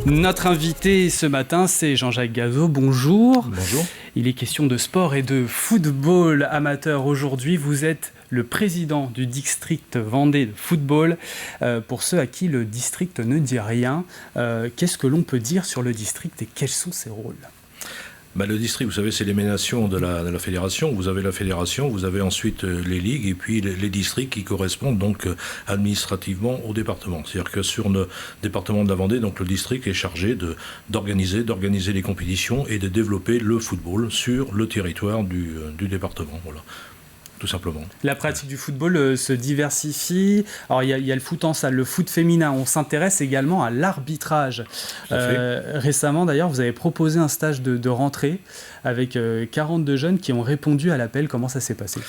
Notre invité ce matin, c'est Jean-Jacques Gazeau. Bonjour. Bonjour. Il est question de sport et de football amateur aujourd'hui. Vous êtes le président du district Vendée de football. Pour ceux à qui le district ne dit rien, qu'est-ce que l'on peut dire sur le district et quels sont ses rôles ? Le district, vous savez, c'est l'émanation de la fédération. Vous avez la fédération, vous avez ensuite les ligues et puis les districts qui correspondent donc administrativement au département. C'est-à-dire que sur le département de la Vendée, donc le district est chargé d'organiser les compétitions et de développer le football sur le territoire du département. Voilà. Tout simplement. La pratique du football se diversifie. Alors, il y a le foot en salle, le foot féminin. On s'intéresse également à l'arbitrage. Récemment, d'ailleurs, vous avez proposé un stage de rentrée avec 42 jeunes qui ont répondu à l'appel. Comment ça s'est passé ?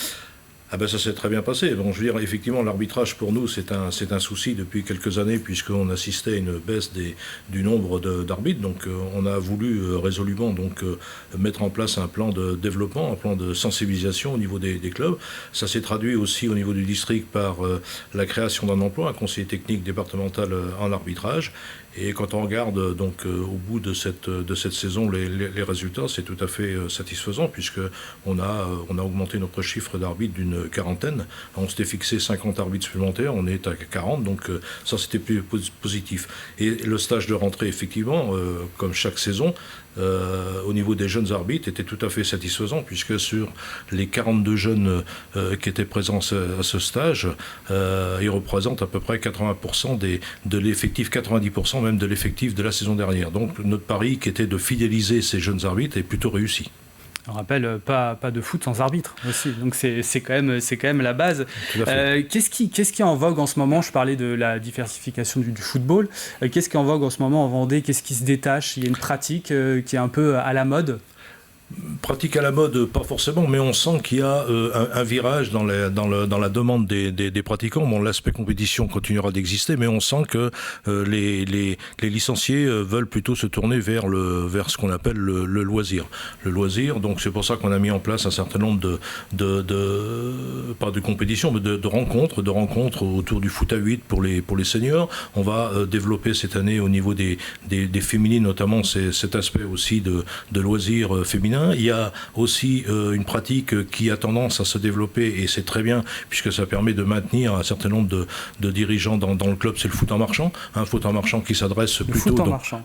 Ça s'est très bien passé. Bon, je veux dire, effectivement, l'arbitrage pour nous, c'est un souci depuis quelques années puisqu'on assistait à une baisse du nombre d'arbitres. Donc, on a voulu résolument mettre en place un plan de développement, un plan de sensibilisation au niveau des clubs. Ça s'est traduit aussi au niveau du district par la création d'un emploi, un conseiller technique départemental en arbitrage. Et quand on regarde au bout de cette saison les résultats, c'est tout à fait satisfaisant puisque on a augmenté notre chiffre d'arbitres d'une quarantaine. On s'était fixé 50 arbitres supplémentaires, on est à 40, donc ça c'était plus positif. Et le stage de rentrée, effectivement, comme chaque saison, au niveau des jeunes arbitres était tout à fait satisfaisant puisque sur les 42 jeunes qui étaient présents à ce stage, ils représentent à peu près 80% de l'effectif, 90% même de l'effectif de la saison dernière. Donc notre pari qui était de fidéliser ces jeunes arbitres est plutôt réussi. On rappelle, pas de foot sans arbitre aussi, donc c'est quand même la base. Qu'est-ce qui est en vogue en ce moment ? Je parlais de la diversification du football. Qu'est-ce qui est en vogue en ce moment en Vendée ? Qu'est-ce qui se détache ? Il y a une pratique qui est un peu à la mode ? Pratique à la mode, pas forcément, mais on sent qu'il y a un virage dans la demande des pratiquants. Bon, l'aspect compétition continuera d'exister, mais on sent que les licenciés veulent plutôt se tourner vers ce qu'on appelle le loisir. Le loisir, donc c'est pour ça qu'on a mis en place un certain nombre pas de compétitions, mais de rencontres autour du foot à 8 pour les seniors. On va développer cette année au niveau des féminines, notamment cet aspect aussi de loisirs féminins. Il y a aussi une pratique qui a tendance à se développer et c'est très bien puisque ça permet de maintenir un certain nombre de dirigeants dans le club, c'est le foot en marchand. Un foot en marchand qui s'adresse plutôt...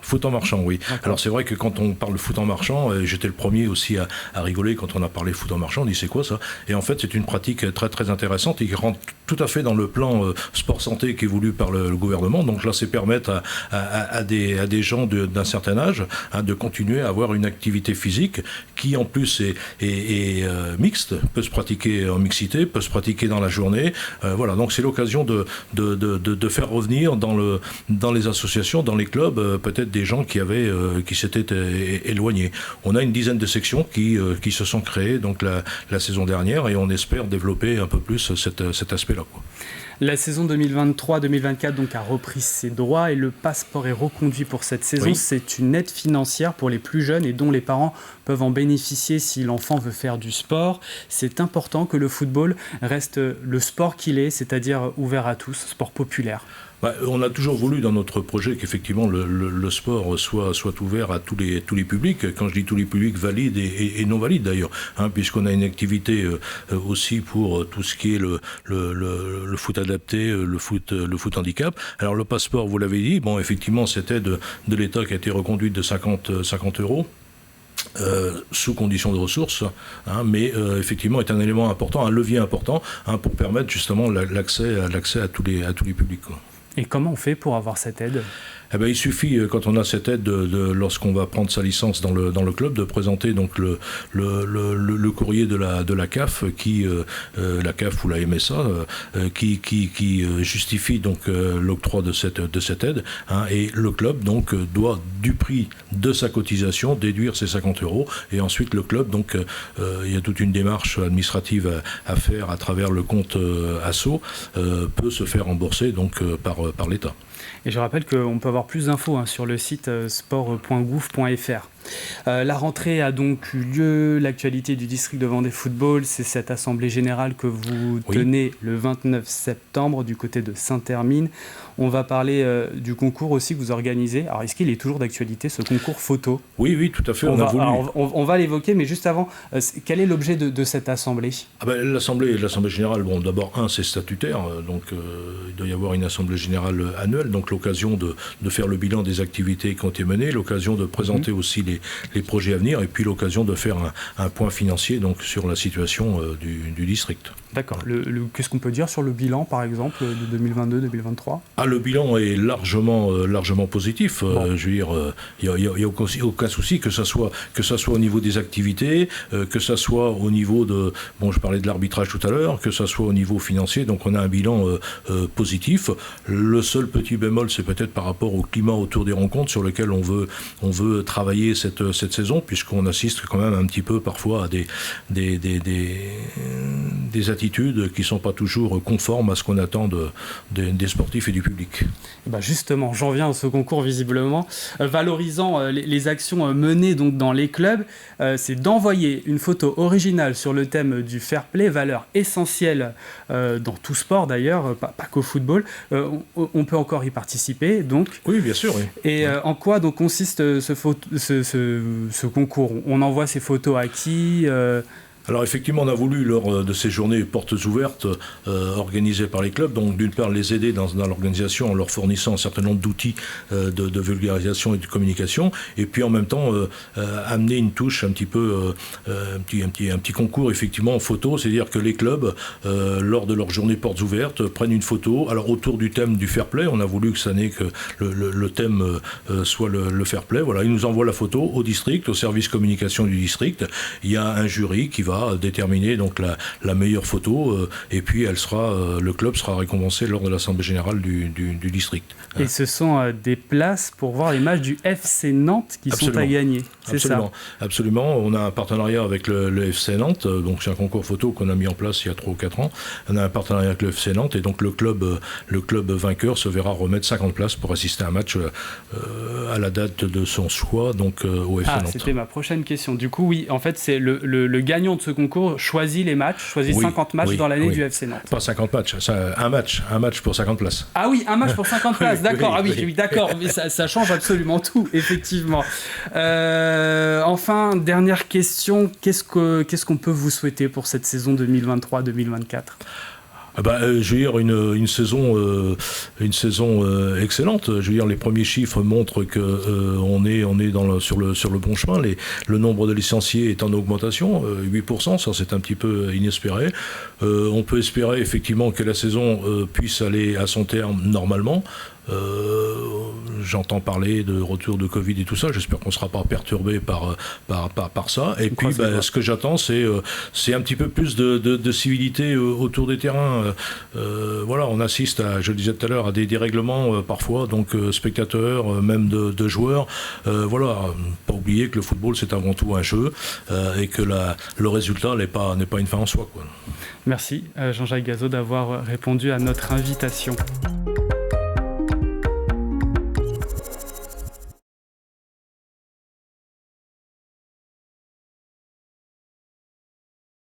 Foot en marchand, oui. D'accord. Alors c'est vrai que quand on parle de foot en marchand, j'étais le premier aussi à rigoler quand on a parlé foot en marchand, on dit c'est quoi ça ? Et en fait c'est une pratique très très intéressante et qui rentre tout à fait dans le plan sport santé qui est voulu par le gouvernement. Donc là c'est permettre à des gens d'un certain âge de continuer à avoir une activité physique qui en plus est mixte, peut se pratiquer en mixité, peut se pratiquer dans la journée. Voilà, donc c'est l'occasion de faire revenir dans les associations, dans les clubs, peut-être des gens qui s'étaient éloignés. On a une dizaine de sections qui se sont créées donc la saison dernière et on espère développer un peu plus cet aspect-là, quoi. La saison 2023-2024 donc a repris ses droits et le passeport est reconduit pour cette saison. Oui. C'est une aide financière pour les plus jeunes et dont les parents peuvent en bénéficier si l'enfant veut faire du sport. C'est important que le football reste le sport qu'il est, c'est-à-dire ouvert à tous, sport populaire. On a toujours voulu dans notre projet qu'effectivement le sport soit ouvert à tous les publics. Quand je dis tous les publics, valides et non valides d'ailleurs, puisqu'on a une activité aussi pour tout ce qui est le foot adapté, le foot handicap. Alors le passeport, vous l'avez dit, bon effectivement cette aide de l'État qui a été reconduite de 50 €. Sous conditions de ressources, mais effectivement est un élément important, un levier important pour permettre justement l'accès à tous les publics, quoi. Et comment on fait pour avoir cette aide ? Il suffit, quand on a cette aide, lorsqu'on va prendre sa licence dans le club, de présenter donc le courrier de la CAF, la CAF ou la MSA, qui justifie donc l'octroi de cette aide, et le club donc doit du prix de sa cotisation déduire ces 50 €, et ensuite le club donc il y a toute une démarche administrative à faire à travers le compte ASSO, peut se faire rembourser donc par l'État. Et je rappelle qu'on peut avoir plus d'infos sur le site sport.gouv.fr. La rentrée a donc eu lieu. L'actualité du district de Vendée Football, c'est cette assemblée générale que vous tenez le 29 septembre du côté de Saint-Hermine. On va parler du concours aussi que vous organisez. Alors, est-ce qu'il est toujours d'actualité, ce concours photo ? Oui, tout à fait. On va l'évoquer, mais juste avant, quel est l'objet de cette assemblée ? L'assemblée générale, d'abord, c'est statutaire. Donc, il doit y avoir une assemblée générale annuelle. Donc, l'occasion de faire le bilan des activités qui ont été menées, l'occasion de présenter aussi les projets à venir, et puis l'occasion de faire un point financier donc, sur la situation du district. D'accord. Qu'est-ce qu'on peut dire sur le bilan, par exemple, de 2022-2023 ? Le bilan est largement positif. Je veux dire, il n'y a aucun souci, que ça soit au niveau des activités, que ça soit au niveau de... je parlais de l'arbitrage tout à l'heure, que ça soit au niveau financier. Donc on a un bilan positif. Le seul petit bémol, c'est peut-être par rapport au climat autour des rencontres sur lequel on veut travailler cette saison, puisqu'on assiste quand même un petit peu parfois à des attitudes qui ne sont pas toujours conformes à ce qu'on attend des sportifs et du public. Justement, j'en viens à ce concours visiblement. Valorisant les actions menées donc, dans les clubs, c'est d'envoyer une photo originale sur le thème du fair play, valeur essentielle dans tout sport d'ailleurs, pas qu'au football. On peut encore y participer, donc. Oui, bien sûr. Oui. Et en quoi donc, consiste ce concours ? On envoie ces photos à qui ? Alors effectivement, on a voulu, lors de ces journées portes ouvertes organisées par les clubs, donc d'une part les aider dans l'organisation en leur fournissant un certain nombre d'outils de vulgarisation et de communication, et puis en même temps amener une touche un petit peu, un petit concours effectivement en photo, c'est-à-dire que les clubs, lors de leur journée portes ouvertes, prennent une photo. Alors autour du thème du fair play, on a voulu que ça n'ait que le thème soit le fair play. Voilà, ils nous envoient la photo au district, au service communication du district. Il y a un jury qui va déterminer donc la meilleure photo et puis le club sera récompensé lors de l'assemblée générale du district. Et ce sont des places pour voir les matchs du FC Nantes qui sont à gagner, c'est ça ? Absolument, on a un partenariat avec le FC Nantes, donc c'est un concours photo qu'on a mis en place il y a 3 ou 4 ans. On a un partenariat avec le FC Nantes et donc le club vainqueur se verra remettre 50 places pour assister à un match à la date de son choix, donc au FC Nantes. C'était ma prochaine question. Du coup, oui, en fait, c'est le gagnant de ce concours choisit les matchs, 50 matchs dans l'année du FC Nantes. Pas 50 matchs, un match pour 50 places. Ah oui, un match pour 50 places, d'accord. D'accord, mais ça change absolument tout, effectivement. Enfin, dernière question, qu'est-ce qu'on peut vous souhaiter pour cette saison 2023-2024 ? Je veux dire une saison excellente. Je veux dire les premiers chiffres montrent que on est sur le bon chemin. Le nombre de licenciés est en augmentation, 8%. Ça c'est un petit peu inespéré. On peut espérer effectivement que la saison puisse aller à son terme normalement. J'entends parler de retour de Covid et tout ça. J'espère qu'on ne sera pas perturbé par ça. Et puis, ce que j'attends, c'est un petit peu plus de civilité autour des terrains. Voilà, on assiste je le disais tout à l'heure, à des dérèglements parfois, donc spectateurs, même de joueurs. Voilà, pas oublier que le football, c'est avant tout un jeu et que le résultat n'est pas une fin en soi, quoi. Merci Jean-Jacques Gazot d'avoir répondu à notre invitation.